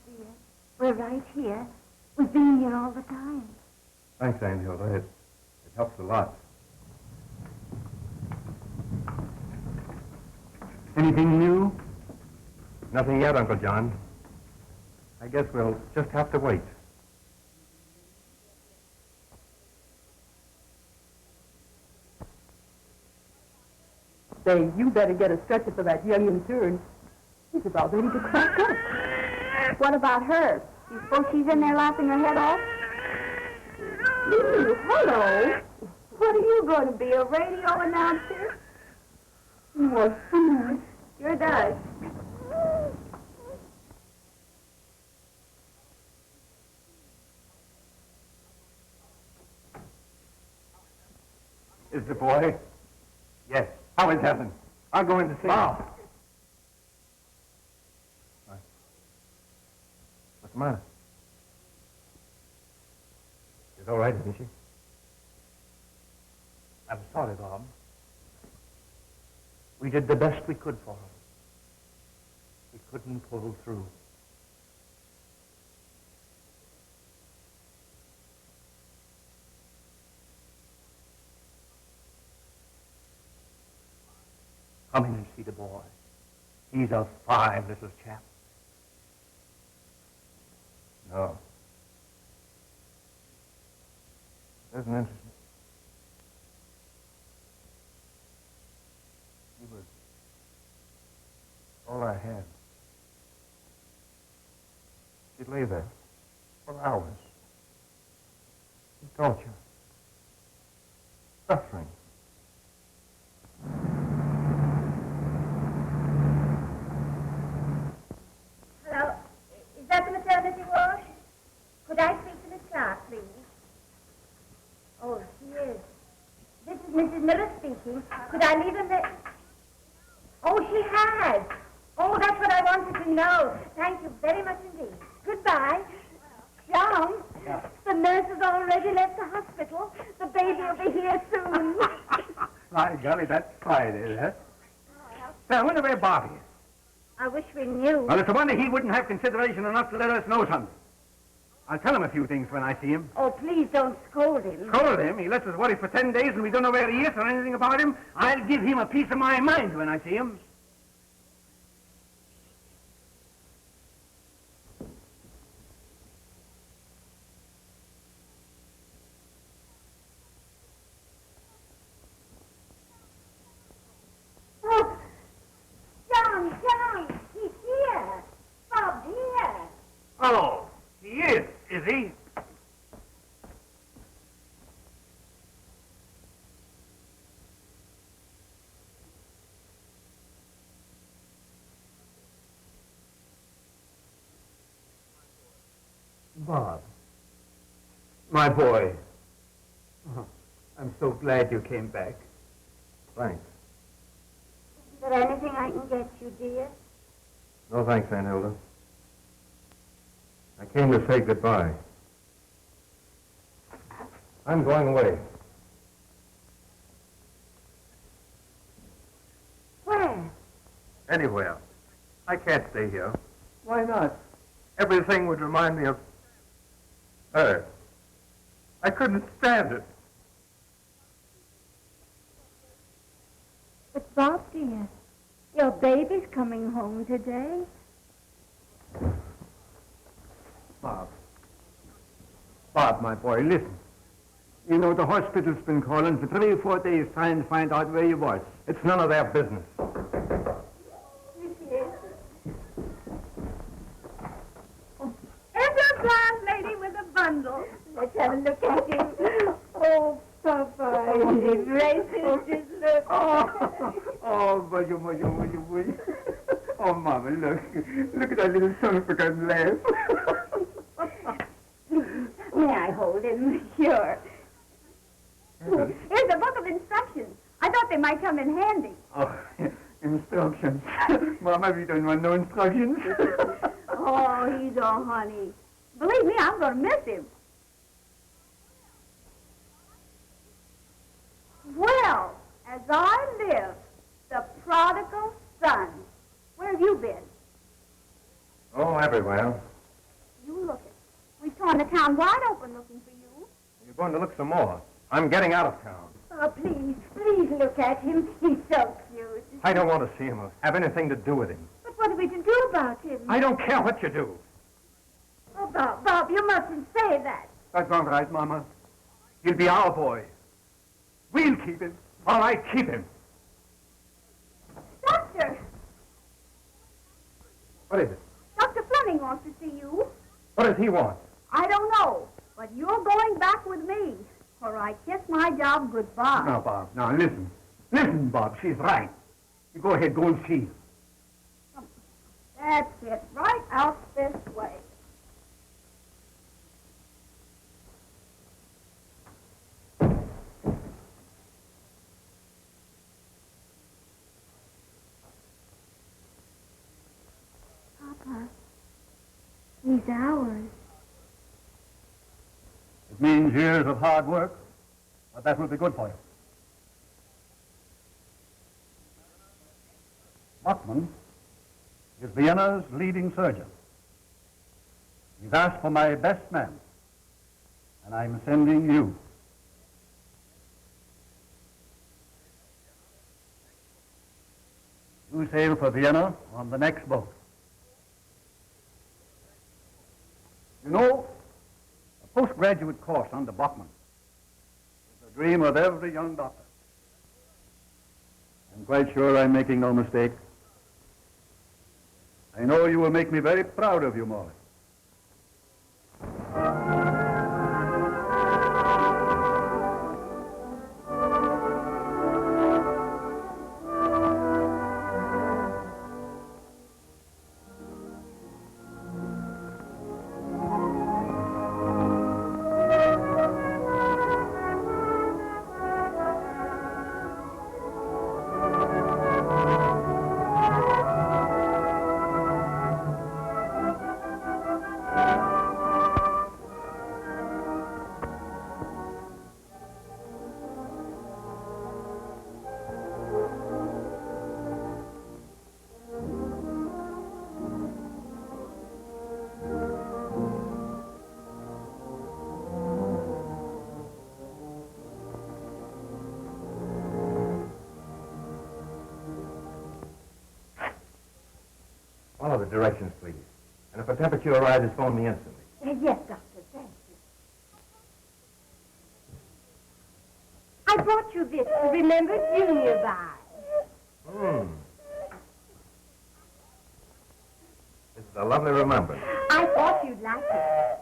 dear. We're right here. We've been here all the time. Thanks, Aunt Hilda. It helps a lot. Anything new? Nothing yet, Uncle John. I guess we'll just have to wait. Say, you better get a stretcher for that young intern. He's about ready to crack up. What about her? You suppose she's in there laughing her head off? Ooh, hello. What are you going to be, a radio announcer? What's the matter? Sure does. Is the boy? Yes. How is Helen? I'll go in to see Wow. him. What's the matter? She's all right, isn't she? I'm sorry, Bob. We did the best we could for her. We couldn't pull through. Come in and see the boy. He's a fine little chap. No. Doesn't interest me. He was all I had. She'd lay there for hours. In torture. Suffering. Hello. Is that the maternity ward? Could I speak to Miss Clark, please? Oh, she is. This is Mrs. Miller speaking. Could I leave a message? Oh, she has. Oh, that's what I wanted to know. Thank you very much indeed. Goodbye. John, the nurse has already left the hospital. The baby will be here soon. My golly, that's fine, is it? Now, I wonder where Bobby is. I wish we knew. Well, it's a wonder he wouldn't have consideration enough to let us know something. I'll tell him a few things when I see him. Oh, please don't scold him. Scold him? He lets us worry for 10 days and we don't know where he is or anything about him. I'll give him a piece of my mind when I see him. Oh, John, he's here. Bob's here. Oh, he is he? Bob, my boy. Oh, I'm so glad you came back. Thanks. Is there anything I can get you, dear? No thanks, Aunt Hilda. I came to say goodbye. I'm going away. Where? Anywhere. I can't stay here. Why not? Everything would remind me of her. I couldn't stand it. But, Bob, dear, your baby's coming home today. Bob, my boy, listen. You know, the hospital's been calling for 3 or 4 days trying to find out where you was. It's none of their business. There's a blonde lady with a bundle. Let's have a look at him. Oh, Papa, his braces just look. Oh, boy. Oh, Mama, look. Look at that little son of a gun laugh. May I hold him? Sure. Here's a book of instructions. I thought they might come in handy. Oh, instructions. Mama, we don't want no instructions. Oh, he's a honey. Believe me, I'm going to miss him. Well, as I live, the prodigal son. Where have you been? Oh, everywhere. on the town wide open looking for you. You're going to look some more. I'm getting out of town. Oh, please, please look at him. He's so cute. I don't want to see him or have anything to do with him. But what are we to do about him? I don't care what you do. Oh, Bob, you mustn't say that. That's all right, Mama. He'll be our boy. We'll keep him. All right, keep him. Doctor, What is it? Dr. Fleming wants to see you. What does he want? I don't know, but you're going back with me, or I kiss my job goodbye. Now, Bob, now listen. Listen, Bob, she's right. You go ahead, go and see. That's it, right out this way. Papa, he's ours. It means years of hard work, but that will be good for you. Bachman is Vienna's leading surgeon. He's asked for my best man, and I'm sending you. You sail for Vienna on the next boat. You know, a postgraduate course under Bachman is the dream of every young doctor. I'm quite sure I'm making no mistake. I know you will make me very proud of you, Maude. Follow the directions, please. And if a temperature arises, phone me instantly. Yes, Doctor, thank you. I brought you this to remember Junior by. This is a lovely remembrance. I thought you'd like it.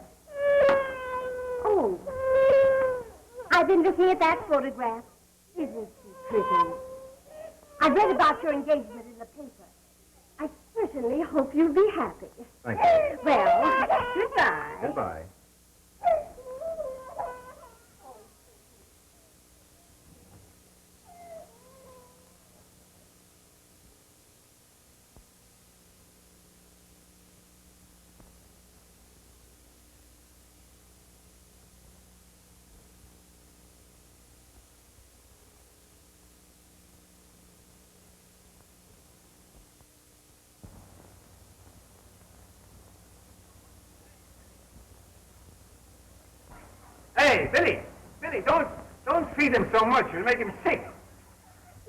Oh, I've been looking at that photograph. Isn't she pretty? I read about your engagement in the paper. I certainly hope you'll be happy. Thank you. Well, goodbye. Goodbye. Hey, Billy! Billy, don't feed him so much. You'll make him sick.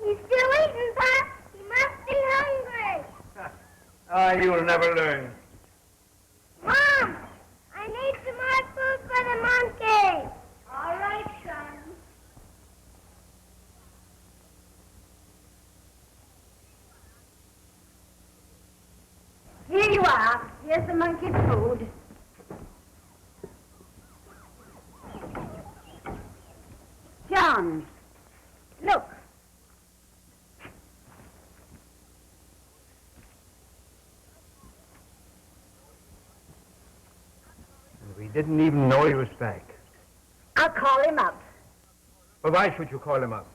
He's still eating, Pop. He must be hungry. You'll never learn. Mom, I need some more food for the monkey. All right, son. Here you are. Here's the monkey's food. John, look. We didn't even know he was back. I'll call him up. But why should you call him up?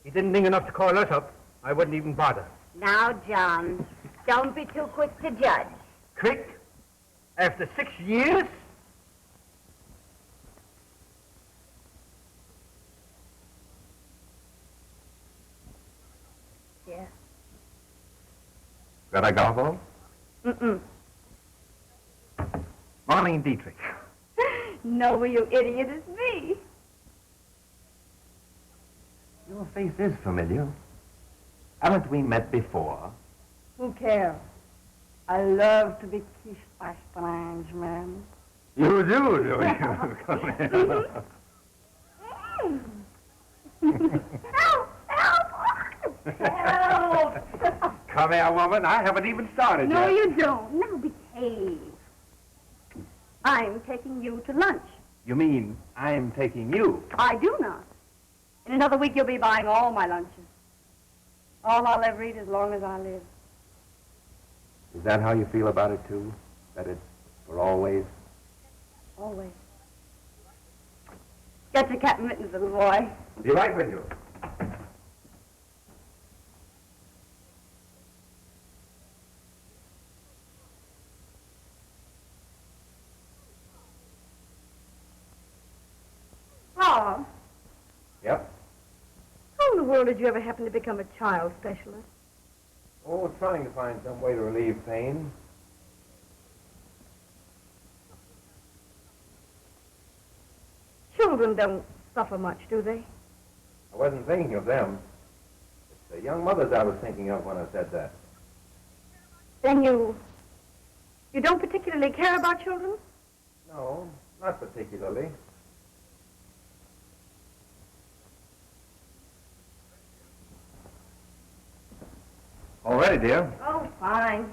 He didn't think enough to call us up. I wouldn't even bother. Now, John, don't be too quick to judge. Quick? After 6 years? Yeah. Got a golf ball? Mm-mm. Marlene Dietrich. No, you idiot, it's me. Your face is familiar. Haven't we met before? Who cares? I love to be kissed by strange men. You do you? Come here. Help! Help! Help! Come here, woman. I haven't even started No, yet. you don't. Now behave. I'm taking you to lunch. You mean I'm taking you? I do not. In another week, you'll be buying all my lunches. All I'll ever eat as long as I live. Is that how you feel about it, too? That it's for always? Always. Get your cat and mittens, little boy. Be right with you. Bob, Yep. how in the world did you ever happen to become a child specialist? Oh, trying to find some way to relieve pain. Children don't suffer much, do they? I wasn't thinking of them. It's the young mothers I was thinking of when I said that. Then you don't particularly care about children? No, not particularly. All ready, dear. Oh, fine.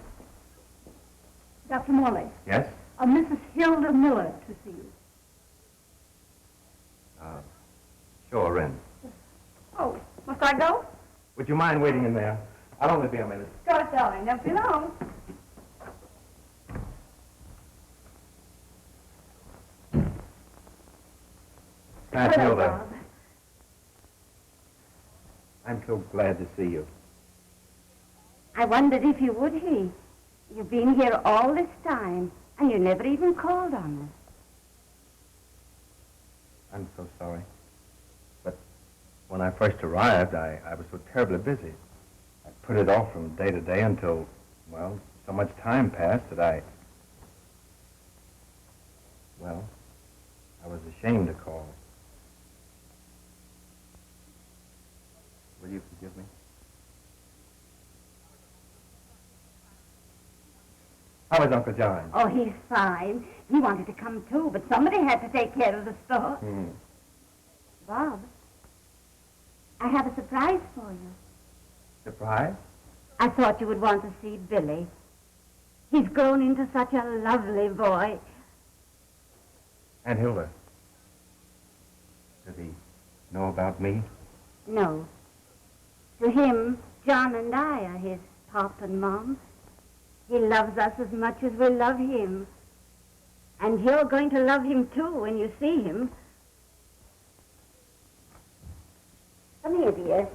Dr. Morley, Yes? Mrs. Hilda Miller to see you. Sure, in. Oh, must I go? Would you mind waiting in there? I'll only be a minute. Sure, darling. Don't be long. Aunt Hello, Hilda, Bob. I'm so glad to see you. I wondered if you would, he. You've been here all this time, and you never even called on us. I'm so sorry. But when I first arrived, I was so terribly busy. I put it off from day to day until, well, so much time passed that I was ashamed to call. Will you forgive me? How is Uncle John? Oh, he's fine. He wanted to come, too, but somebody had to take care of the store. Bob, I have a surprise for you. Surprise? I thought you would want to see Billy. He's grown into such a lovely boy. Aunt Hilda, does he know about me? No. To him, John and I are his pop and mom. He loves us as much as we love him. And you're going to love him, too, when you see him. Come here, dear.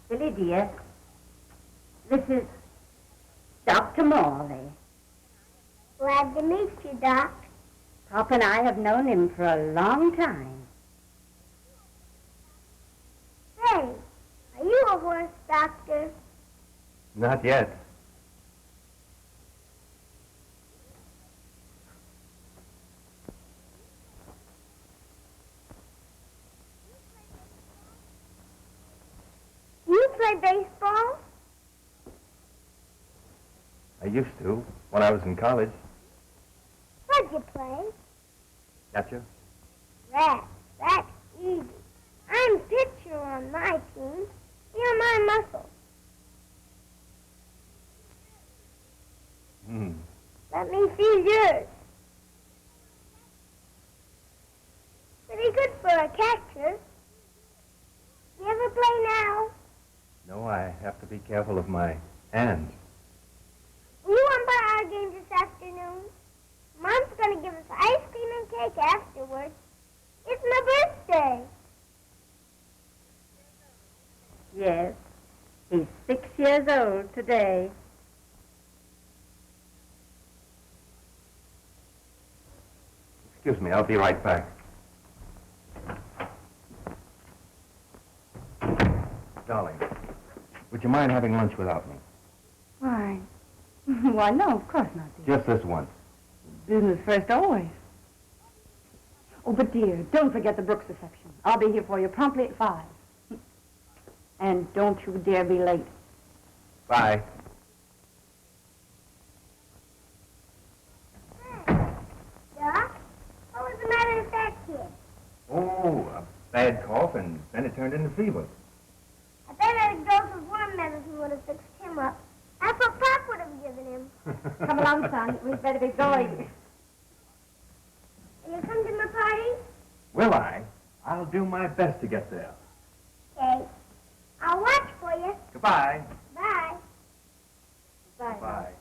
Billy, dear, this is Dr. Morley. Glad to meet you, Doc. Pop and I have known him for a long time. Say, are you a horse doctor? Not yet. You play baseball? I used to, when I was in college. What'd you play? Gotcha? That's easy. I'm pitcher on my team. You're my muscle. Let me see yours. Pretty good for a catcher. You ever play now? No, I have to be careful of my hands. Will you umpire our game this afternoon? Mom's going to give us ice cream and cake afterwards. It's my birthday. Yes, he's 6 years old today. Excuse me, I'll be right back. Darling, would you mind having lunch without me? Why? Why, no, of course not, dear. Just this once. Business first always. Oh, but dear, don't forget the Brooks reception. I'll be here for you promptly at 5. And don't you dare be late. Bye. Doc, what was the matter with that kid? Oh, a bad cough, and then it turned into fever. I bet a dose of worm medicine would have fixed him up. That's what Pop would have given him. Come along, son. We'd better be going. Will you come to my party? Will I? I'll do my best to get there. Okay. I'll watch for you. Goodbye. Bye. Bye. Bye.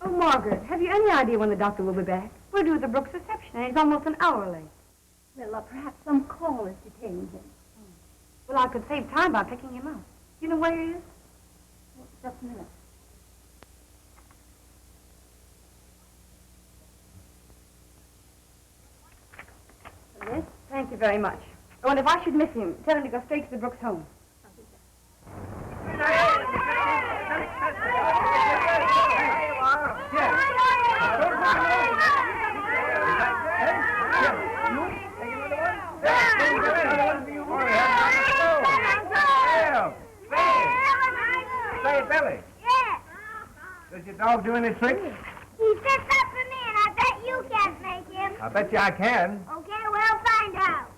Oh, Margaret, have you any idea when the doctor will be back? We're due at the Brooks reception, and he's almost an hour late. Well, perhaps some call has detained him. Well, I could save time by picking him up. You know where he is? Oh, just a minute. Yes, thank you very much. Oh, and if I should miss him, tell him to go straight to the Brooks home. Say, Billy, Yeah. does your dog do any tricks? He sits up for me, and I bet you can't make him. I bet you I can. Okay, we'll find out.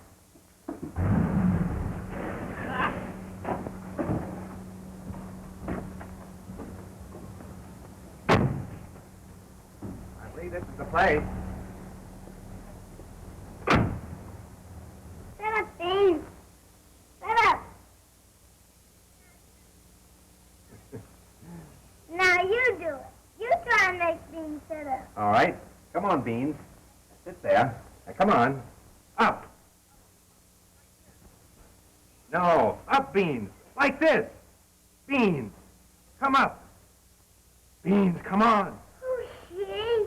I believe this is the place. Shut up, Bean. Shut up. Now you do it. You try and make Bean sit up. All right. Come on, Beans. Sit there. Now, come on. Up. No, up, Beans. Like this. Beans. Come up. Beans, come on. Who's she?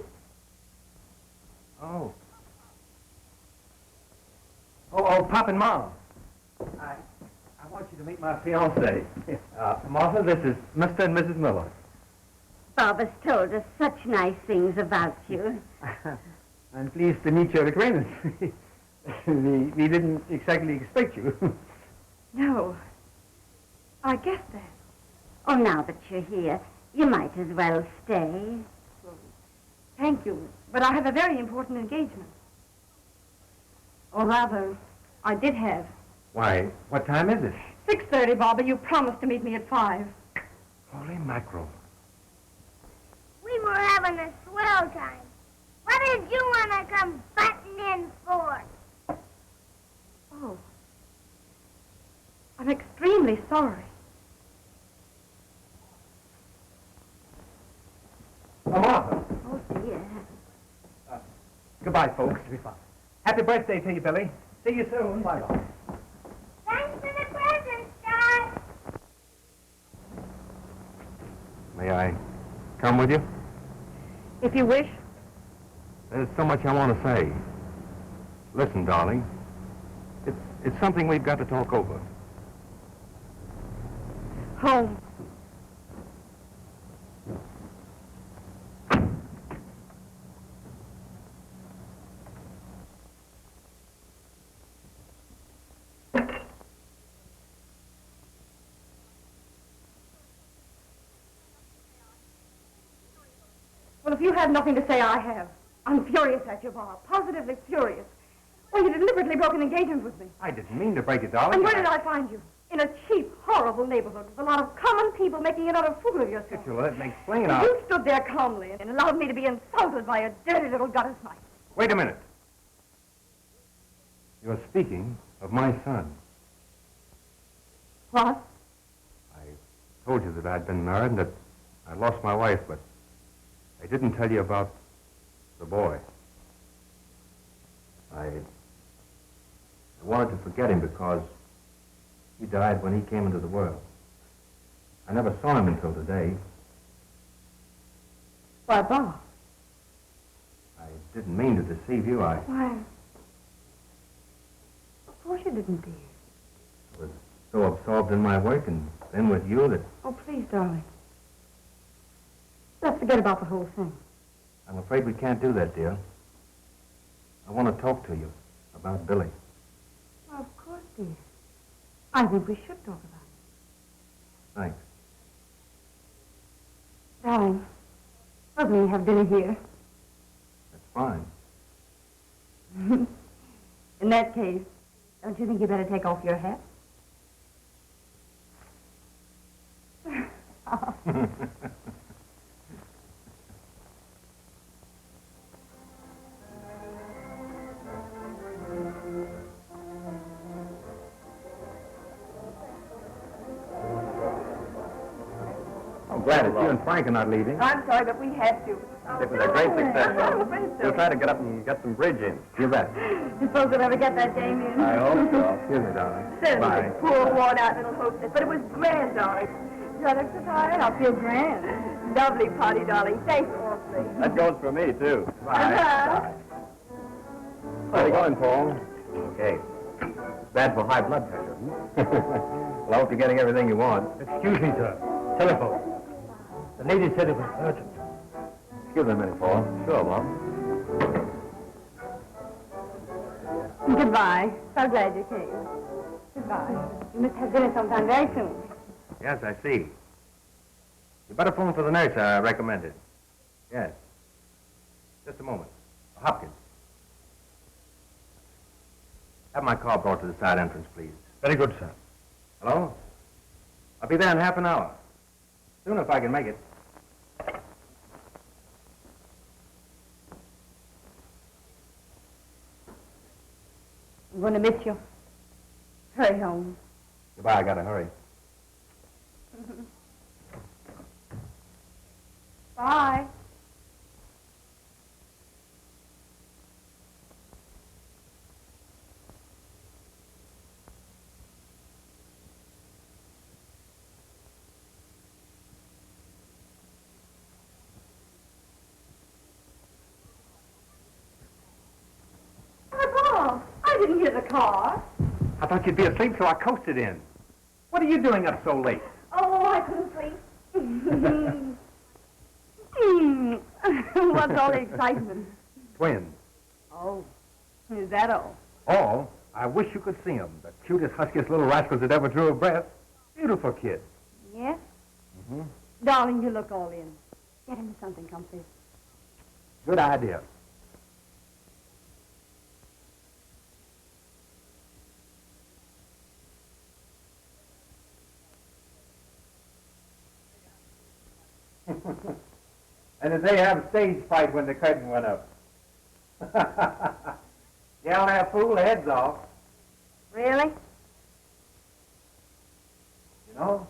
Oh. Oh, Pop and Mom. I want you to meet my fiancée. Martha, this is Mr. and Mrs. Miller. Bob has told us such nice things about you. I'm pleased to meet your acquaintance. we didn't exactly expect you. No. I guess that. Oh, now that you're here, you might as well stay. Thank you, but I have a very important engagement. Or rather, I did have. Why, what time is it? 6:30, Bobby. You promised to meet me at 5. Holy mackerel. We were having a swell time. What did you want to come butting in for? Oh. I'm extremely sorry. Oh, Martha. Oh, dear. Goodbye, folks. Happy birthday to you, Billy. See you soon. Bye-bye. Thanks for the present, Dad. May I come with you? If you wish. There's so much I want to say. Listen, darling. It's something we've got to talk over. Home. Well, if you have nothing to say, I have. I'm furious at you, Bob. Positively furious. Well, you deliberately broke an engagement with me. I didn't mean to break it, darling. And where did I find you? In a cheap, horrible neighborhood with a lot of common people making an utter fool of yourself. Titular, let me explain. I'll... You stood there calmly and allowed me to be insulted by a dirty little gutter snipe. Wait a minute. You're speaking of my son. What? I told you that I'd been married and that I lost my wife, but I didn't tell you about the boy. I wanted to forget him because he died when he came into the world. I never saw him until today. Why, Bob? I didn't mean to deceive you. I Why? Of course you didn't, dear. was so absorbed in my work and then with you that Oh, please, darling. Let's forget about the whole thing. I'm afraid we can't do that, dear. I want to talk to you about Billy. Well, of course, dear. I think we should talk about it. Thanks. Darling, let me have dinner here. That's fine. In that case, don't you think you better take off your hat? I'm glad that you and Frank are not leaving. I'm sorry, but we had to. It was a great success. Oh, We'll try to get up and get some bridge in. You bet. You suppose we'll ever get that game in? I hope so. Excuse me, darling. Certainly. Bye. Poor, worn-out little hostess. But it was grand, darling. Do I look so tired? I'll feel grand. Lovely party, darling. Thanks awfully. That goes for me, too. Bye. Bye. How you going, Paul? Okay. Bad for high blood pressure. Well, I hope you're getting everything you want. Excuse me, sir. Telephone. The lady said it was urgent. Excuse me a minute, Paul. Sure, Mom. Goodbye. So glad you came. Goodbye. You must have dinner sometime very soon. Yes, I see. You better phone for the nurse I recommended. Yes. Just a moment. Hopkins. Have my car brought to the side entrance, please. Very good, sir. Hello? I'll be there in half an hour. Soon if I can make it. I'm going to miss you. Hurry home. Goodbye, I gotta hurry. Bye. Oh, I didn't hear the car. I thought you'd be asleep, so I coasted in. What are you doing up so late? Oh, I couldn't sleep. What's all the excitement? Twins. Oh, is that all? Oh, I wish you could see them. The cutest, huskiest little rascals that ever drew a breath. Beautiful kids. Yes? Mm-hmm. Darling, you look all in. Get him something comfy. Good idea. And did they have a stage fright when the curtain went up? Yell that fool heads off. Really? You know,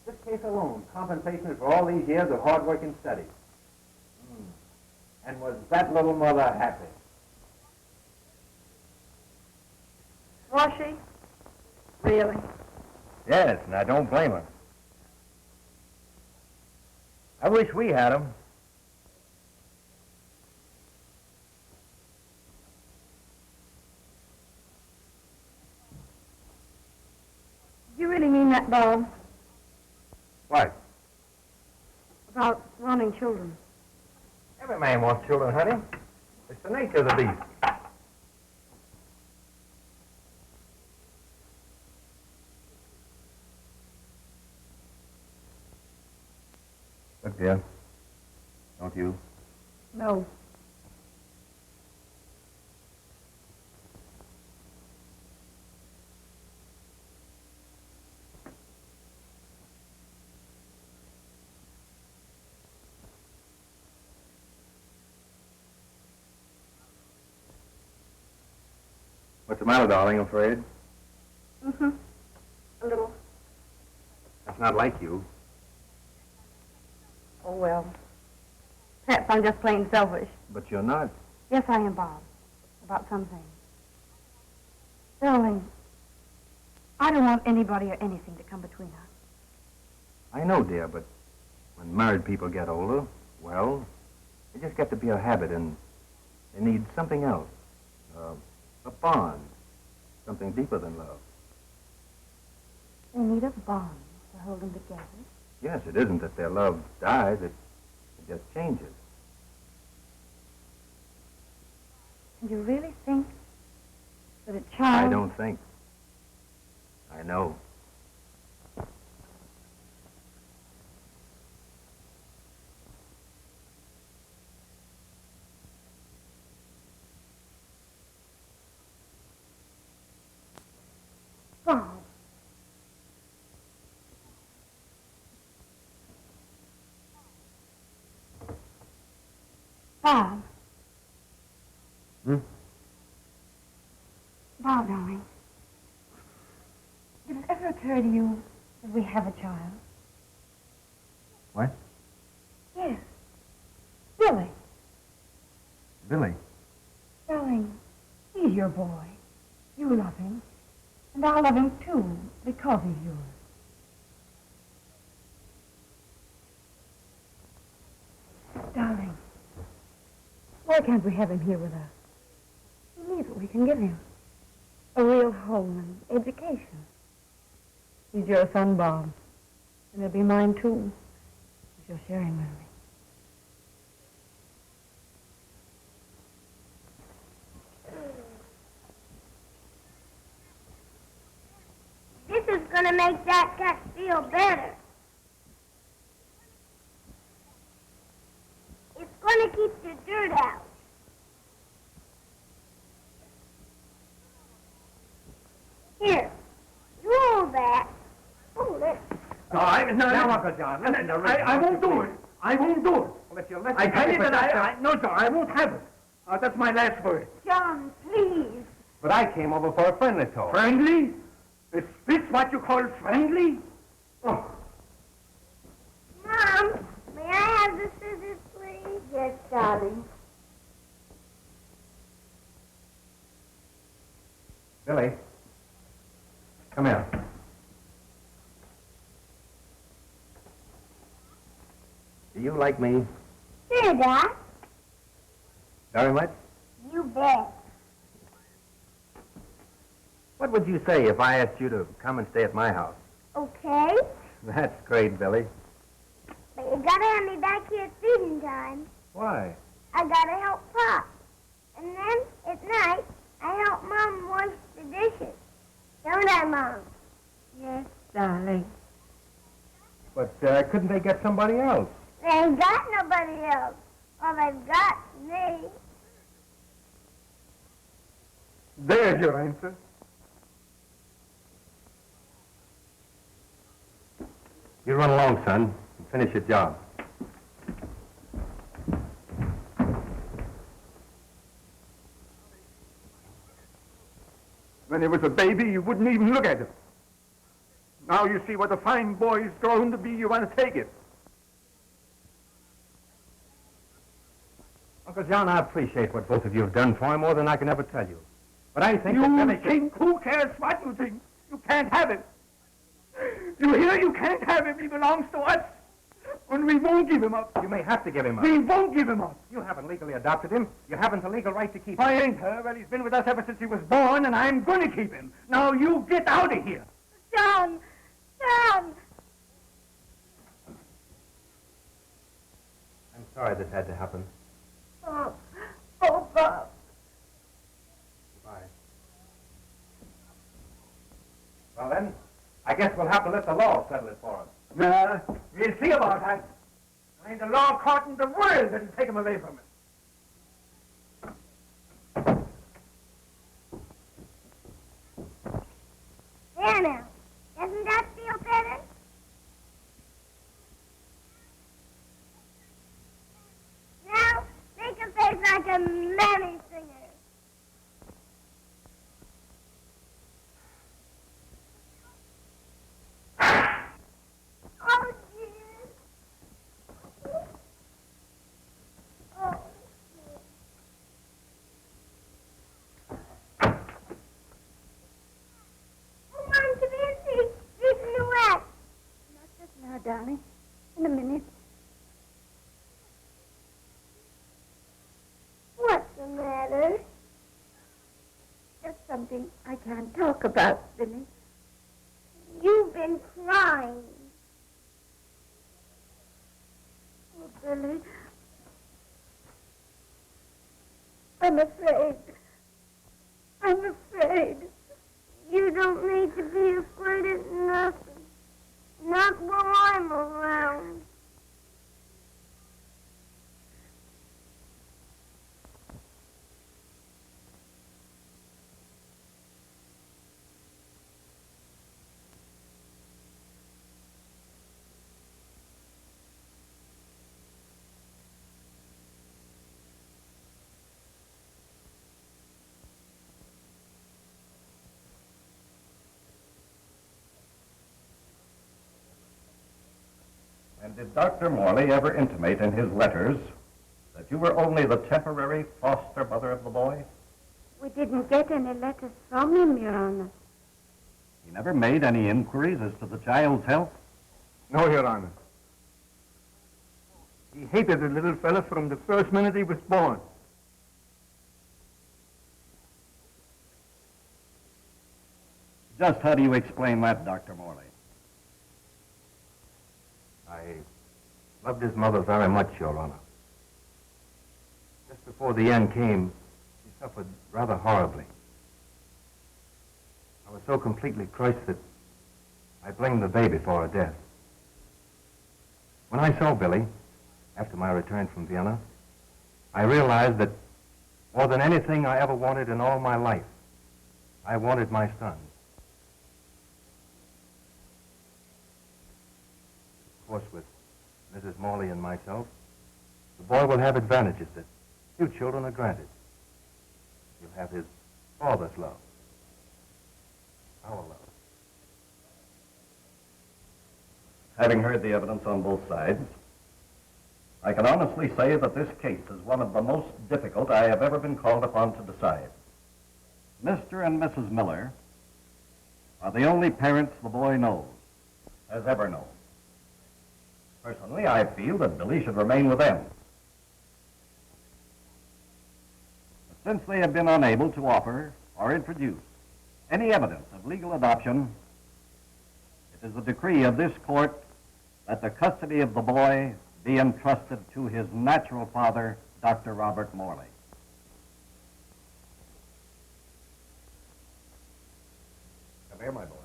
this case alone, compensation for all these years of hard work and study. And was that little mother happy? Was she? Really? Yes, and I don't blame her. I wish we had them. Do you really mean that, Bob? What? About wanting children? Every man wants children, honey. It's the nature of the beast. Look, dear. Don't you? No. What's the matter, darling? Afraid? Mm-hmm. A little. That's not like you. Oh, well. Perhaps I'm just plain selfish. But you're not. Yes, I am, Bob. About something. Darling, I don't want anybody or anything to come between us. I know, dear, but when married people get older, well, they just get to be a habit and they need something else. A bond. Something deeper than love. They need a bond to hold them together. Yes, it isn't that their love dies, it just changes. And you really think that a child... I don't think. I know. Bob. Bob. Hmm? Bob, darling. Did it ever occur to you that we have a child? What? Yes. Billy. Billy. Darling, he's your boy. You love him. And I love him, too, because he's yours. Darling, why can't we have him here with us? He needs what we can give him. A real home and education. He's your son, Bob. And he'll be mine, too, if you'll share him with me. This is going to make that cat feel better. It's going to keep the dirt out. Here, you hold that. Hold it. Now, Uncle John, I won't do it. I won't do it. Well, if you let I tell you that no, sir, I won't have it. That's my last word. John, please. But I came over for a friendly talk. Friendly? Is this what you call friendly? Oh. Mom, may I have the scissors, please? Yes, darling. Billy. Come here. Do you like me Sure, Doc. very much? You bet. What would you say if I asked you to come and stay at my house? Okay. That's great, Billy. But you gotta have me back here at feeding time. Why? I gotta help Pop. And then, at night, I help Mom wash the dishes. Don't I, Mom? Yes, darling. But couldn't they get somebody else? They ain't got nobody else. All they've got me. There's your answer. You run along, son, and finish your job. When he was a baby, you wouldn't even look at him. Now you see what a fine boy he's grown to be, you want to take it. Uncle John, I appreciate what both of you have done for him more than I can ever tell you. But I think that You Billy... think? Who cares what you think? You can't have him. You hear? You can't have him. He belongs to us. And we won't give him up. You may have to give him up. We won't give him up. You haven't legally adopted him. You haven't a legal right to keep him. I ain't her. Well, he's been with us ever since he was born, and I'm going to keep him. Now you get out of here. John! John! I'm sorry this had to happen. Bob. Oh, Bob. Goodbye. Well, then, I guess we'll have to let the law settle it for us. Nah, we'll see about that. There ain't a law court in the world that'll take him away from us. There now. Doesn't that feel better? Now, make a face like a merry singer. Oh, dear. something I can't talk about, Billy. You've been crying. Oh, Billy. I'm afraid. I'm afraid. You don't need to be afraid of nothing. Not while I'm around. And did Dr. Morley ever intimate in his letters that you were only the temporary foster mother of the boy? We didn't get any letters from him, Your Honor. He never made any inquiries as to the child's health? No, Your Honor. He hated the little fella from the first minute he was born. Just how do you explain that, Dr. Morley? I loved his mother very much, Your Honor. Just before the end came, she suffered rather horribly. I was so completely crushed that I blamed the baby for her death. When I saw Billy, after my return from Vienna, I realized that more than anything I ever wanted in all my life, I wanted my son. Of course, with Mrs. Morley and myself, the boy will have advantages that few children are granted. He'll have his father's love, our love. Having heard the evidence on both sides, I can honestly say that this case is one of the most difficult I have ever been called upon to decide. Mr. and Mrs. Miller are the only parents the boy knows, has ever known. Personally, I feel that Billy should remain with them. But since they have been unable to offer or introduce any evidence of legal adoption, it is the decree of this court that the custody of the boy be entrusted to his natural father, Dr. Robert Morley. Come here, my boy.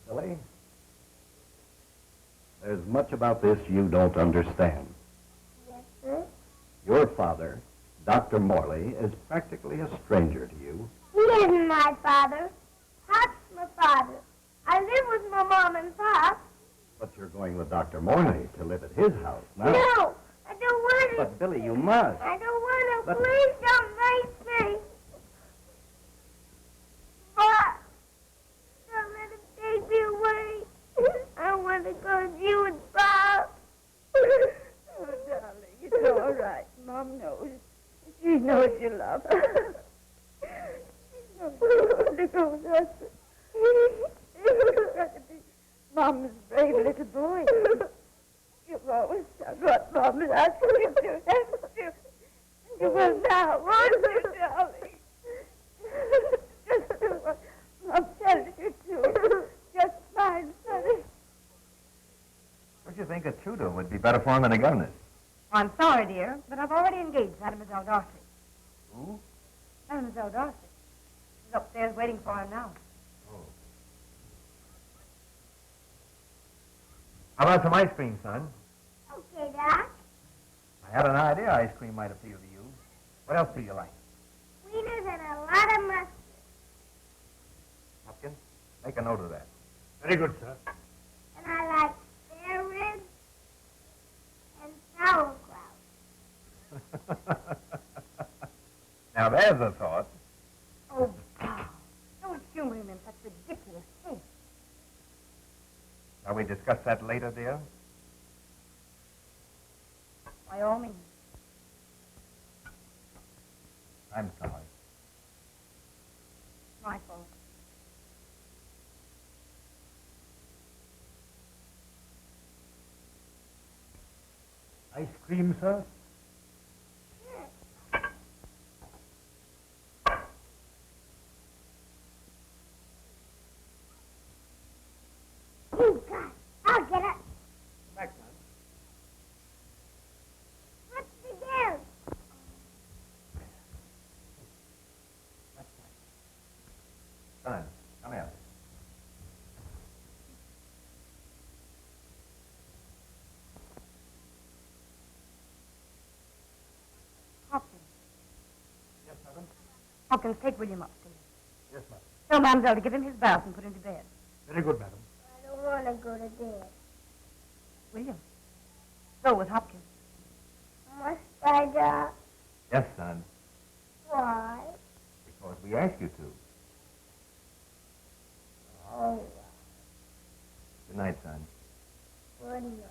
Billy, there's much about this you don't understand. Yes, sir? Your father, Dr. Morley, is practically a stranger to you. He isn't my father. Pop's my father. I live with my mom and Pop. But you're going with Dr. Morley to live at his house now. No, I don't want to. But, Billy, you must. I don't want to. But- Please don't make me. Pop, don't let him take me away. I want to go with you and Pop. Oh, darling, it's all right. Mom knows. She knows you love her. She knows you want to go with us. You've got to be Mom's brave little boy. You've always done what Mom has asked you to do, haven't you? You will now, won't you, darling? Just do what Mom tells you to. Just mind, sonny. Don't you think a tutor would be better for him than a governess? I'm sorry, dear, but I've already engaged Mademoiselle Darcy. Who? Mademoiselle Darcy. She's upstairs waiting for him now. Oh. How about some ice cream, son? Okay, Doc. I had an idea ice cream might appeal to you. What else do you like? Wieners and a lot of mustard. Hopkins, make a note of that. Very good, sir. And I like spare ribs and sauerkraut. Now there's a thought. Oh, Bob, don't humor him in such ridiculous taste. Shall we discuss that later, dear? By all means. I'm sorry. My fault. Ice cream, sir? Son, come here. Hopkins. Yes, madam. Hopkins, take William upstairs. Yes, madam. Tell Mademoiselle to give him his bath and put him to bed. Very good, madam. I don't want to go to bed. William, go with Hopkins. Must I go? Yes, son, Why? because we asked you to. Oh, Good night, son. good night.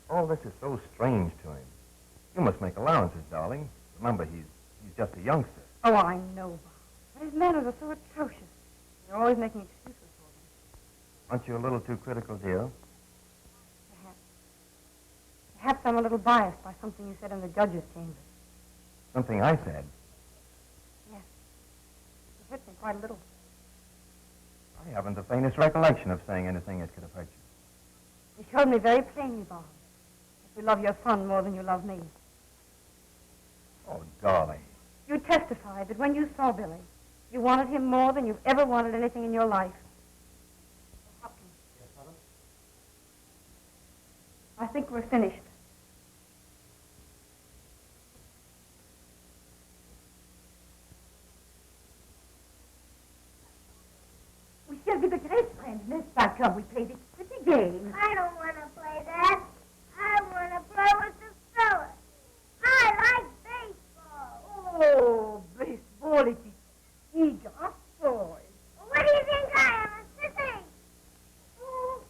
All this is so strange to him. You must make allowances, darling. Remember, he's just a youngster. Oh, I know, Bob. But his manners are so atrocious. You're always making excuses for them. Aren't you a little too critical, dear? Perhaps. Perhaps I'm a little biased by something you said in the judge's chamber. Something I said. Yes. It hurt me quite a little. I haven't the faintest recollection of saying anything that could have hurt you. You showed me very plainly, Bob, that you love your son more than you love me. Oh, darling. You testified that when you saw Billy, you wanted him more than you've ever wanted anything in your life. Hopkins. Yes, madam. I think we're finished. We shall be the great friends, n'est-ce pas? Come, we play this pretty game. I don't want to play that. I want to play with the fellas. I like baseball. Oh, baseball, it is eager, boy. What do you think I am, a sissy? Oh,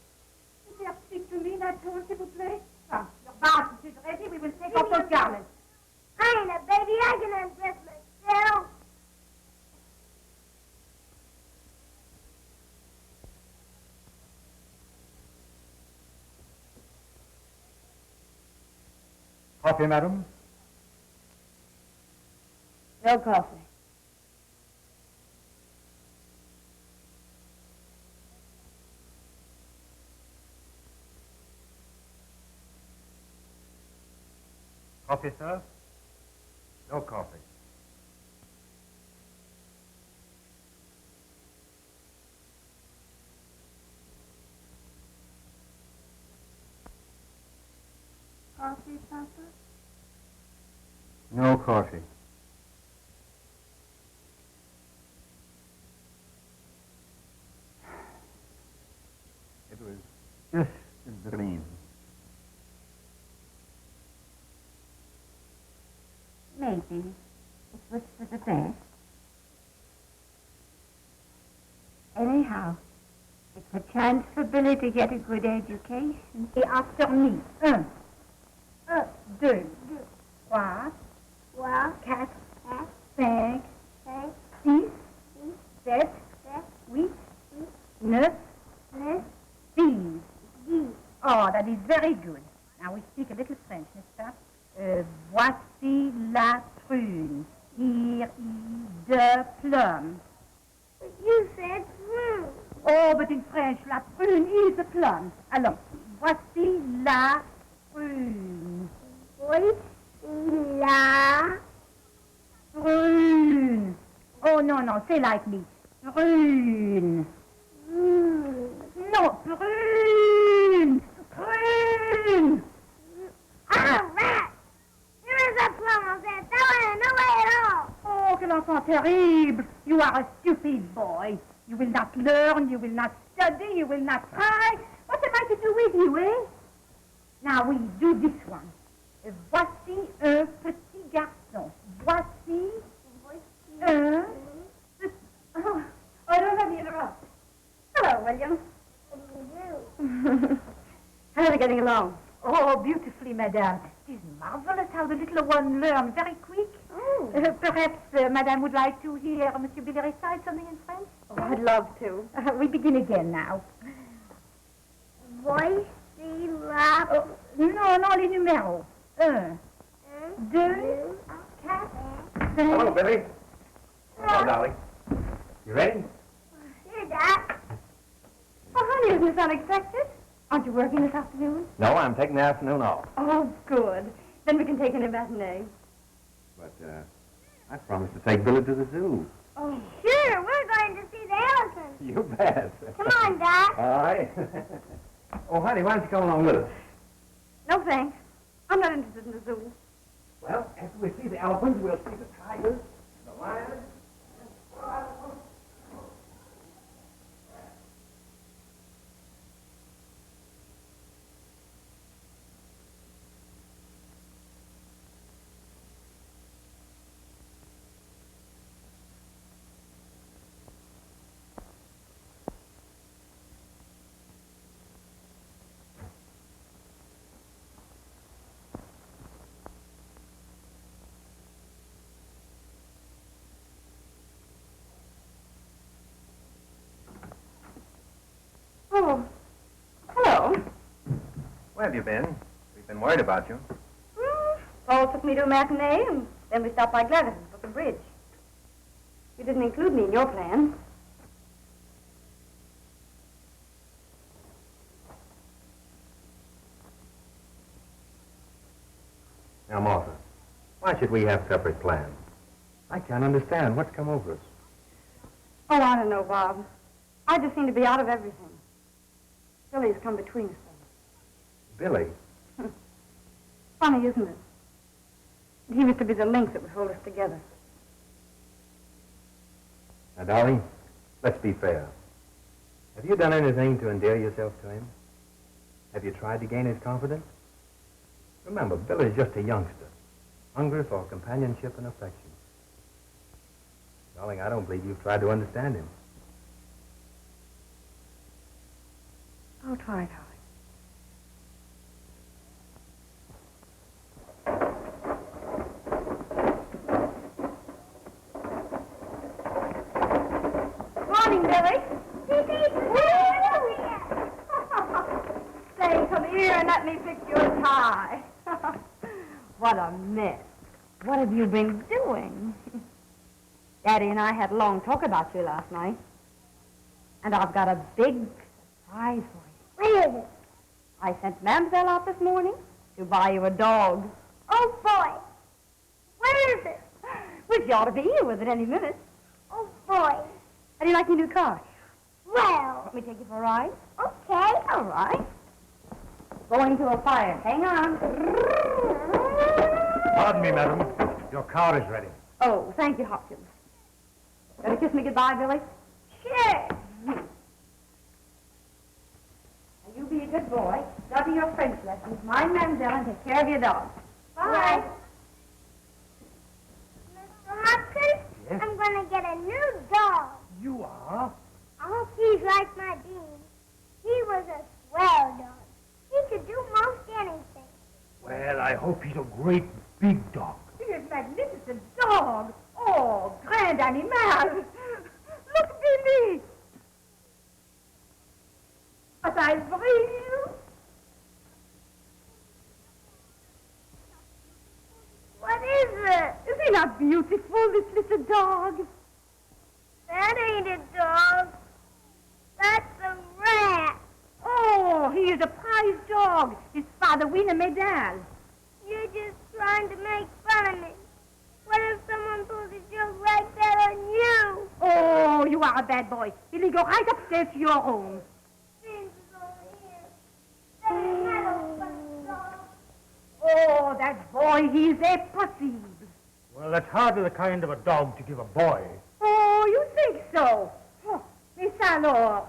you have speak to me, Nature, s'il vous plaît. Come, your bath is ready. We will take off those garments. I ain't a baby. I can undress myself. Coffee, madam? No coffee. Coffee, sir? No coffee. Coffee, Papa? No coffee. It was just a dream. Maybe it was for the best. Anyhow, it's a chance for Billy to get a good education. Et after me. 1, 2, 3, Well, 4, 5, 5, 6, 6, 7, 8, 9, 10. Oh, that is very good. Now we speak a little French, n'est-ce pas? Voici la prune. Here is the plum. but you said fruit. Oh, but in French, la prune is a plum. Alors, voici la prune. Voici la Prune. Oh, no, say like me. Prune. No, prune. Prune. Ah, rat! Here is a plum of that fella in no way at all. Oh, quel enfant terrible. You are a stupid boy. You will not learn, you will not study, you will not try. What am I to do with you, eh? Now, we do this one. Voici un petit garçon. Voici un petit... Oh, I don't have the other up. Hello, William. What do you do? How are you getting along? Oh, beautifully, madame. It is marvelous how the little one learns very quick. Oh. Perhaps Madame would like to hear Monsieur Billy recite something in French? Oh, I'd love to. We begin again now. Voici la... Oh, non, les numéros. 1, 2, 4, 5... Hello, Billy. Hello, darling. You ready? Here, Doc. Oh, honey, isn't this unexpected? Aren't you working this afternoon? No, I'm taking the afternoon off. Oh, good. Then we can take in a matinee. But, I promised to take Billy to the zoo. Oh. Sure, we're going to see the elephant. You bet. Come on, Doc. All right. Oh, honey, why don't you come along with us? No, thanks. I'm not interested in the zoo. Well, after we see the elephants, we'll see the tigers, the lions. Oh, hello. Where have you been? We've been worried about you. Paul took me to a matinee, and then we stopped by Gladys's for the bridge. You didn't include me in your plans. Now, Martha, why should we have separate plans? I can't understand what's come over us. Oh, I don't know, Bob. I just seem to be out of everything. Billy's come between us. Billy? Funny, isn't it? He was to be the link that would hold us together. Now, darling, let's be fair. Have you done anything to endear yourself to him? Have you tried to gain his confidence? Remember, Billy's just a youngster, hungry for companionship and affection. Darling, I don't believe you've tried to understand him. I'll try, darling. Morning, Billy. Say, come here and let me fix your tie. What a mess. What have you been doing? Daddy and I had a long talk about you last night. And I've got a big surprise for you. Where is it? I sent Mademoiselle out this morning to buy you a dog. Oh, boy. Where is it? Which you ought to be here with it any minute. Oh, boy. How do you like your new car? Well, Let me take you for a ride? okay. All right. Going to a fire. Hang on. Pardon me, madam. Your car is ready. Oh, thank you, Hopkins. Gonna kiss me goodbye, Billy? Sure. Now, you be a good boy. Study your French lessons. Mind Mademoiselle and take care of your dog. Bye. Mr. Hopkins, Yes? I'm going to get a new dog. You are? I hope he's like my Dean. He was a swell dog. He could do most anything. Well, I hope he's a great big dog. He is a magnificent dog. Oh, grand animal. Look, Billy. But I bring you. What is it? Is he not beautiful, this little dog? That ain't a dog. That's a rat. Oh, he is a prize dog. His father win a medal. You're just trying to make fun of me. What if someone pulls a joke like that on you? Oh, you are a bad boy. Billy, go right upstairs to your room. Vince is over here. That ain't no fun dog. Oh, that boy, he's a pussy. Well, that's hardly the kind of a dog to give a boy. Oh, you think so? Oh, mais ça alors?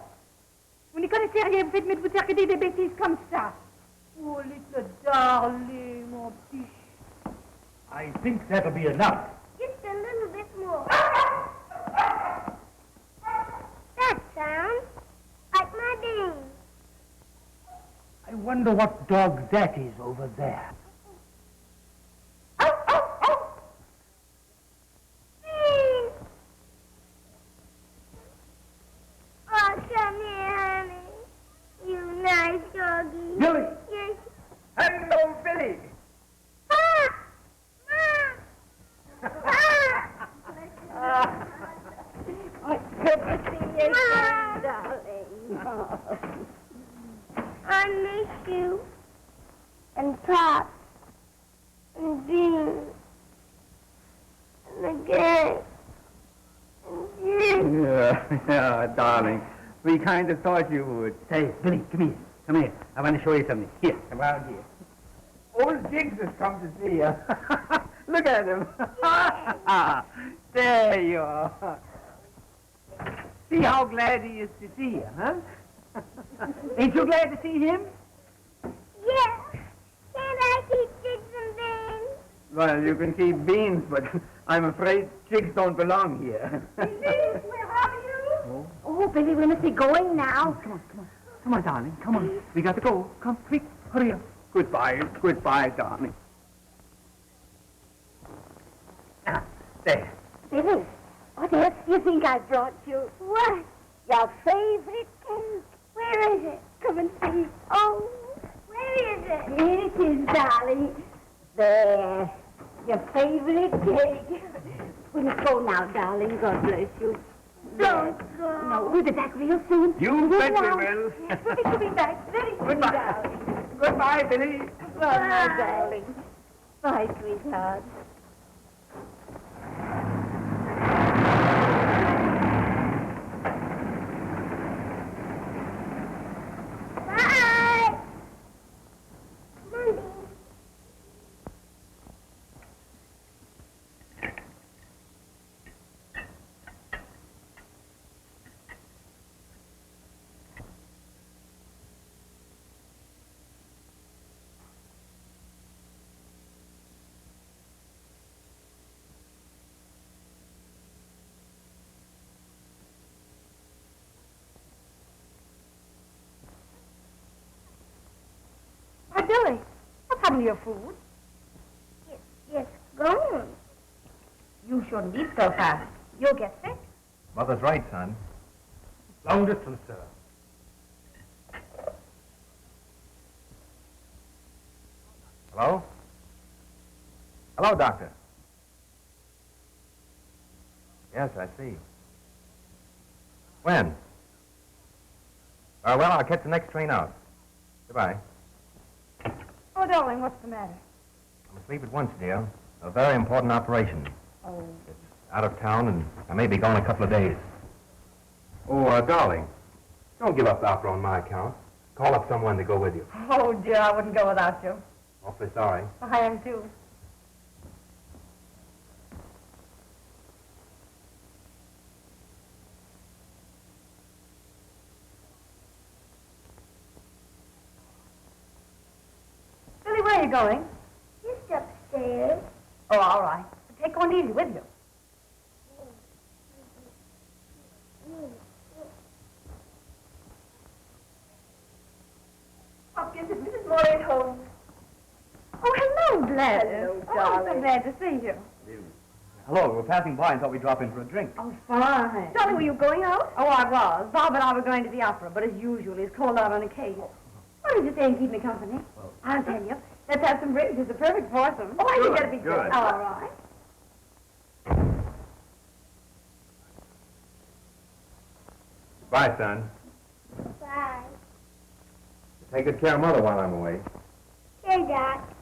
Vous ne connaissez rien, vous faites mais vous dire que des bêtises comme ça. Oh, little darling, mon petit. I think that'll be enough. Just a little bit more. That sounds like my Dean. I wonder what dog that is over there. Dean! Oh, come here, honey. You nice doggy. Billy! Yes. Hello, Billy! Ah! Mom! Ah! Good to see you, Mom! darling. I'm stew and pop and beans and again and Yeah, darling. We kind of thought you would. Say, Billy, come here. Come here. I want to show you something. Here, come around here. Old Jiggs has come to see you. Look at him. There you are. See how glad he is to see you, huh? Ain't you glad to see him? yeah. Can't I keep Jiggs and beans? Well, you can keep beans, but I'm afraid Jiggs don't belong here. Where are you? Oh, Billy, we must be going now. Come on, come on. Come on, darling. Come on. We got to go. Come, quick. Hurry up. Goodbye. Goodbye, darling. Ah, there. Billy, what else do you think I brought you? What? Your favorite cake. Where is it? Come and see. Oh, where is it? Here it is, darling. There. Your favorite cake. We must go now, darling. God bless you. Don't go. No, we'll be back real soon. You bet we now. will. Yes, we'll be back very soon, Goodbye. darling. Goodbye, Billy. Well, my darling. Bye, sweetheart. Bye. Mommy. Why, Billy, what's happened to your food? It's gone. You shouldn't eat so fast. You'll get sick. Mother's right, son. Long distance, sir. Hello? Hello, Doctor. Yes, I see. When? Well, I'll catch the next train out. Goodbye. Oh, darling, what's the matter? I'm asleep at once, dear. A very important operation. Oh. It's out of town, and I may be gone a couple of days. Oh, darling, don't give up the opera on my account. Call up someone to go with you. Oh, dear, I wouldn't go without you. Awfully sorry. I am, too. Billy, where are you going? Just upstairs. Oh, all right. Take Cornelia with you. Hopkins, is Mrs. Morley at home? Oh, hello, Gladys. Hello, Oh, I'm darling. so glad to see you. Hello, we're passing by and thought we'd drop in for a drink. Oh, fine. Darling, were you going out? Oh, I was. Bob and I were going to the opera, but as usual, he's called out on occasion. Why don't you stay and keep me company? I'll tell you. Let's have some bridge. It's a perfect foursome. Oh, I think that'd be good. All right. Bye, son. Bye. Take good care of Mother while I'm away. Here, Doc.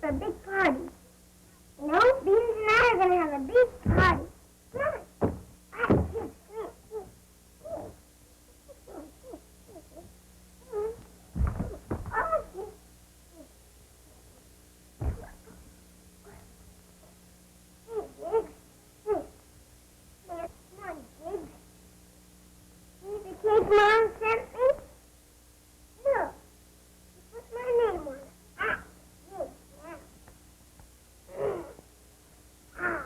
for a big party. You know, Beans and I are going to have a big party. Come on. Ah, here, come here. Cake Mom sent me? Look, put my name on it. Ah, yes, now. Ow.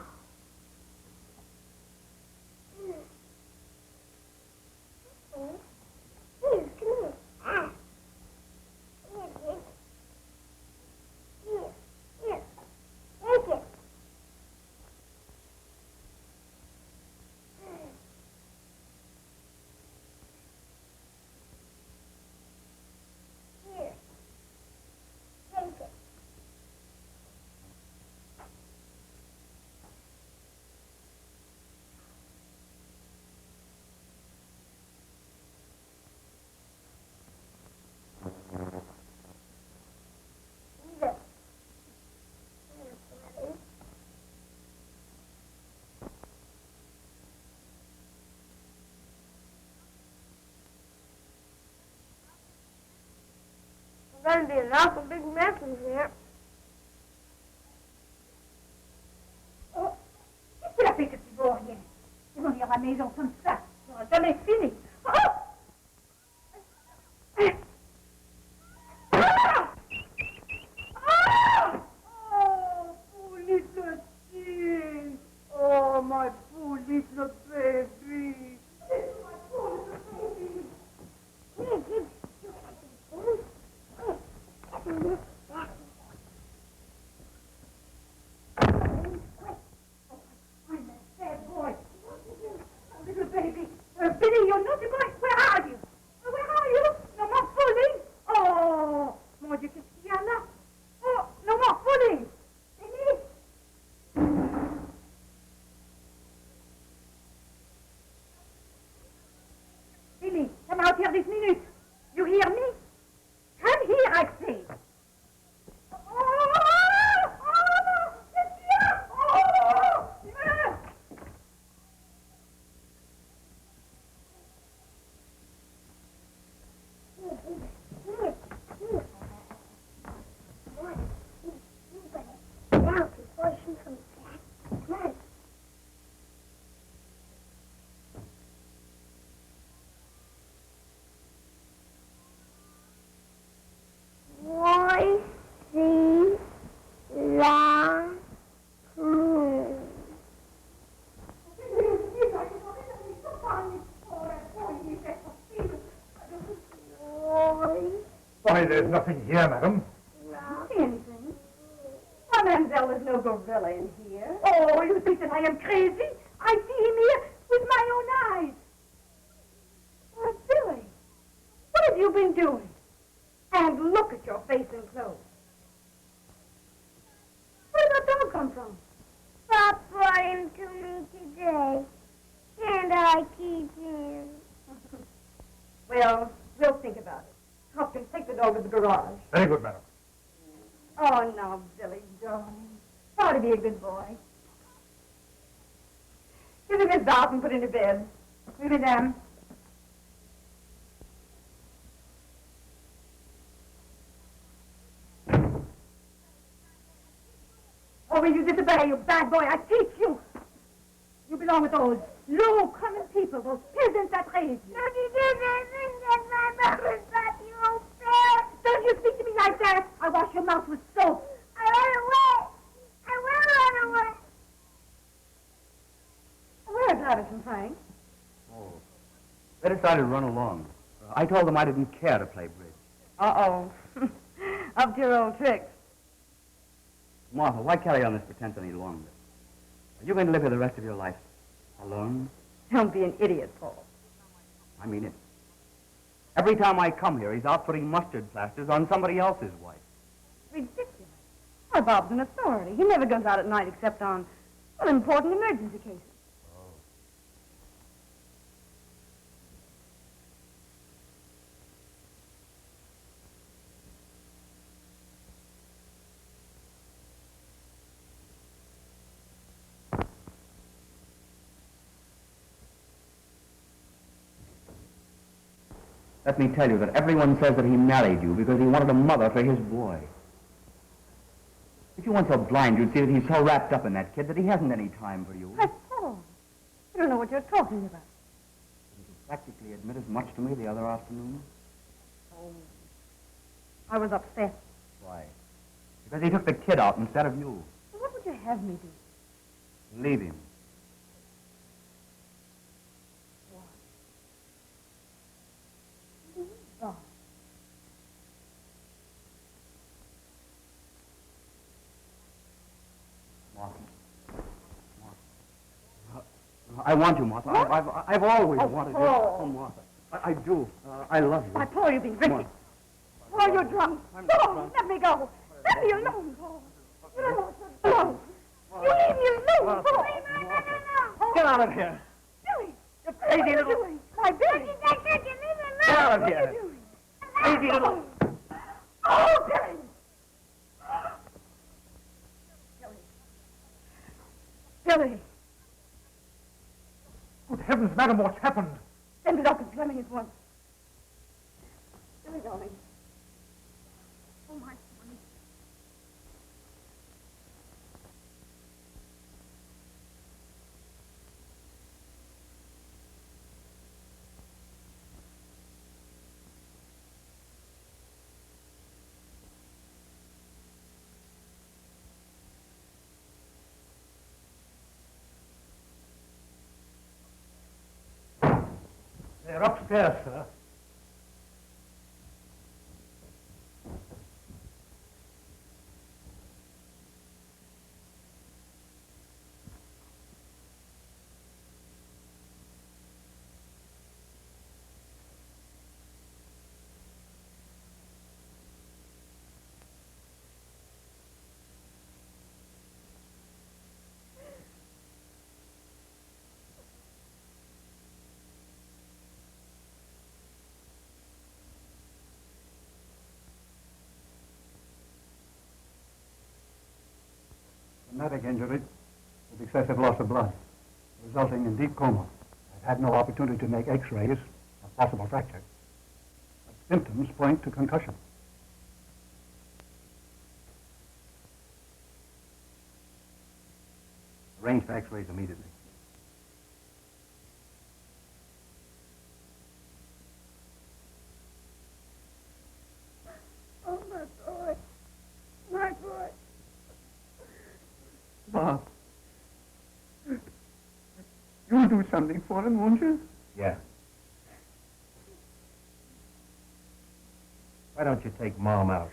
Here, come here. Ah. Here, Jake. Here, take it. Here. Take it. Eat it. Here, buddy. There's going to be an awful big mess in here. Oh, qu'est-ce que tu as fait, ce petit vaurien? Ils vont venir à la maison comme ça. On n'aura jamais fini. Oh! Ah! Ah! Oh, poor little thing. Oh, my poor little baby. My poor little baby. Here, give. I'm a sad boy. Oh, little baby. Billy, you're not going. Where are you? Where are you? No more fooling. Oh, mon Dieu, qu'est-ce qu'il y a là? Oh, no more fooling. Billy. Billy, come out here this minute. You hear me? Come here, I say. Now, before she comes back, come on. Boy, see, la, Why, there's nothing here, madam. See anything? Why, mademoiselle, there's no gorilla in here. Oh, you think that I am crazy? I see him here with my own eyes. Oh, Billy, what have you been doing? And look at your face and clothes. Where did that dog come from? Pop brought him to me today. And I keep him. Well, we'll think about it. Hopkins, take the dog to the garage. Very good, madam. Oh, no, Billy, darling. Try to be a good boy. Give him his bath and put him to bed. Oui, madame. Oh, will you disobey, you bad boy? I teach you. You belong with those low, common people, those peasants that raised you. Don't you do anything that my mother's got you won't fair. Don't you speak to me like that. I'll wash your mouth with soap. I run away. I will run away. Where's Gladys and Frank? Oh. They decided to run along. I told them I didn't care to play bridge. Uh-oh. Up to your old tricks. Martha, why carry on this pretense any longer? Are you going to live here the rest of your life alone? Don't be an idiot, Paul. I mean it. Every time I come here, he's out putting mustard plasters on somebody else's wife. Ridiculous. Why, Bob's an authority. He never goes out at night except on, well, important emergency cases. Let me tell you that everyone says that he married you because he wanted a mother for his boy. If you weren't so blind, you'd see that he's so wrapped up in that kid that he hasn't any time for you. But, Paul, I don't know what you're talking about. Did you practically admit as much to me the other afternoon? Oh, I was upset. Why? Because he took the kid out instead of you. So what would you have me do? Leave him. Oh. I want you, Martha. I've always wanted you. Paul. Oh, Martha. I do. I love you. Why, Paul, you've been drinking. Paul, you're drunk. Paul, let me go. Let me alone, Paul. You don't know what's alone. You leave me alone, Paul. Paul. Get out of here. Billy. You crazy little... Doing? My Billy. Get out of here. Crazy little... Oh, Billy. Billy. Good heavens, madam, what's happened? Send me Dr. Fleming at once. Billy, darling. Oh, my son. They're upstairs, sir. Traumatic injury with excessive loss of blood, resulting in deep coma. I've had no opportunity to make x-rays of possible fracture. But symptoms point to concussion. Arrange for x-rays immediately. Oh, my boy. My boy. Bob. You'll do something for him, won't you? Yeah. Why don't you take Mom out?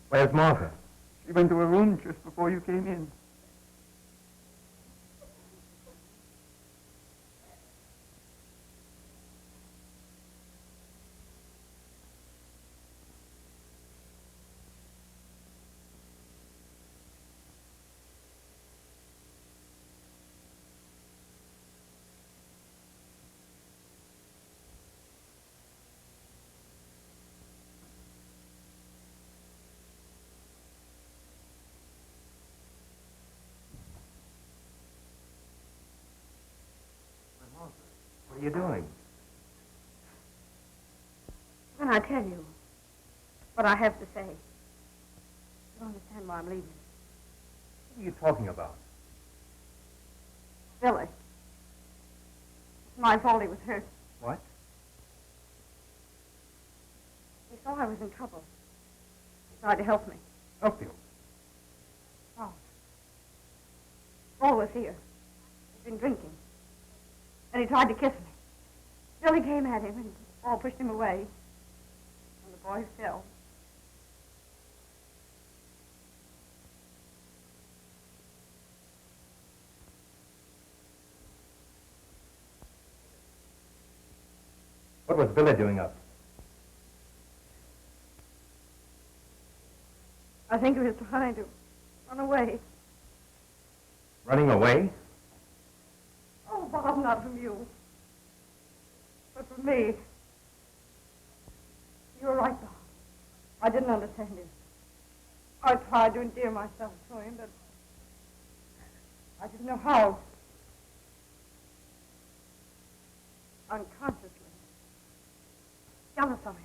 Where's Martha? She went to her room just before you came in. What are you doing? When I tell you what I have to say, you'll understand why I'm leaving. What are you talking about? Billy. It's my fault he was hurt. What? He saw I was in trouble. He tried to help me. Help you? Paul was here. He'd been drinking. And he tried to kiss me. Billy came at him, and Paul pushed him away. And the boy fell. What was Billy doing up? I think he was trying to run away. Running away? Oh, Bob, not from you. But from me. You're right, Bob. I didn't understand him. I tried to endear myself to him, but I didn't know how. unconsciously. Jealous of him.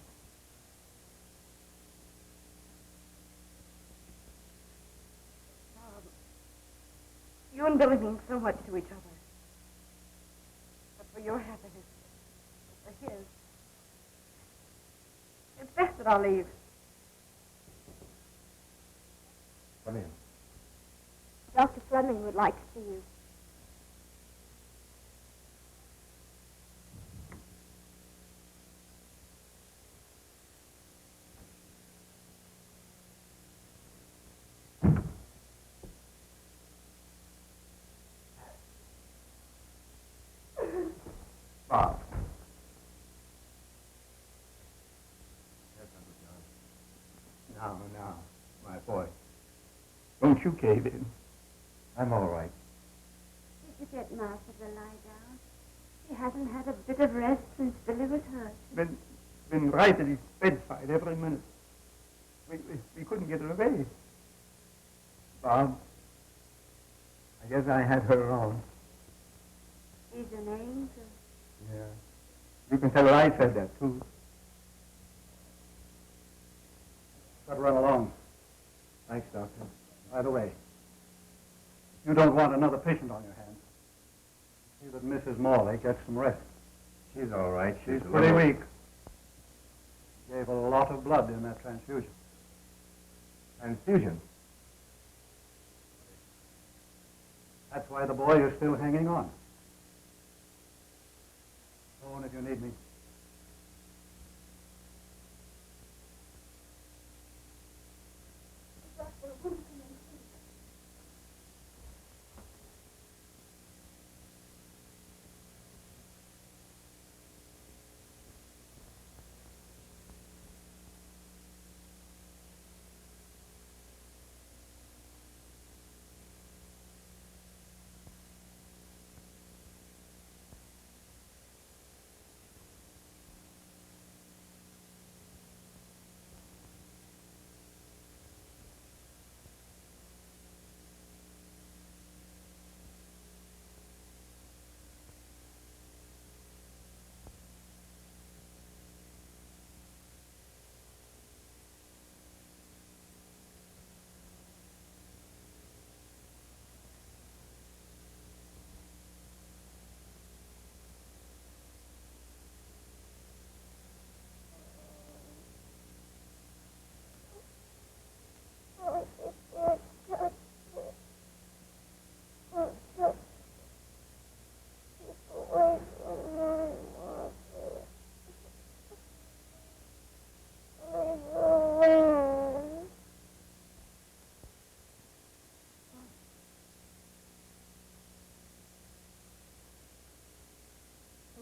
You and Billy mean so much to each other. But for your happiness, for his, it's best that I'll leave. Come in. Dr. Fleming would like to see you. Bob. Now, my boy. Don't you cave in. I'm all right. Did you get Martha to lie down? She hasn't had a bit of rest since Billy was hurt. Been right at his bedside every minute. We couldn't get her away. Bob, I guess I had her wrong. She's an angel. Yeah. You can tell her I said that, too. Better run along. Thanks, Doctor. By the way, you don't want another patient on your hands. See that Mrs. Morley gets some rest. She's all right. She's pretty weak. Gave a lot of blood in that transfusion. Transfusion? That's why the boy is still hanging on. Phone if you need me.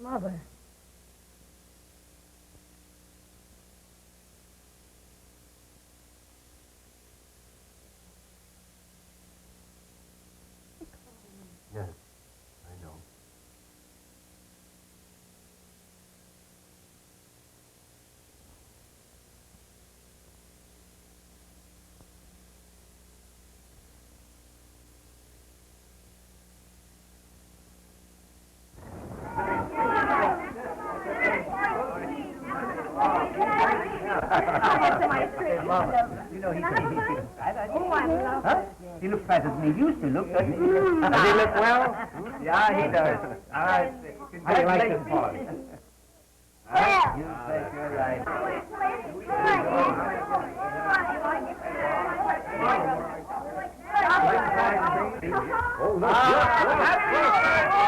Mother. Yes, I know. You know, he looks fat. Oh, I love it. He looks fatter than he used to look, doesn't he? Does he look well? Yeah, he does. All right. How do you like him, Paul? You take your life. Oh, look.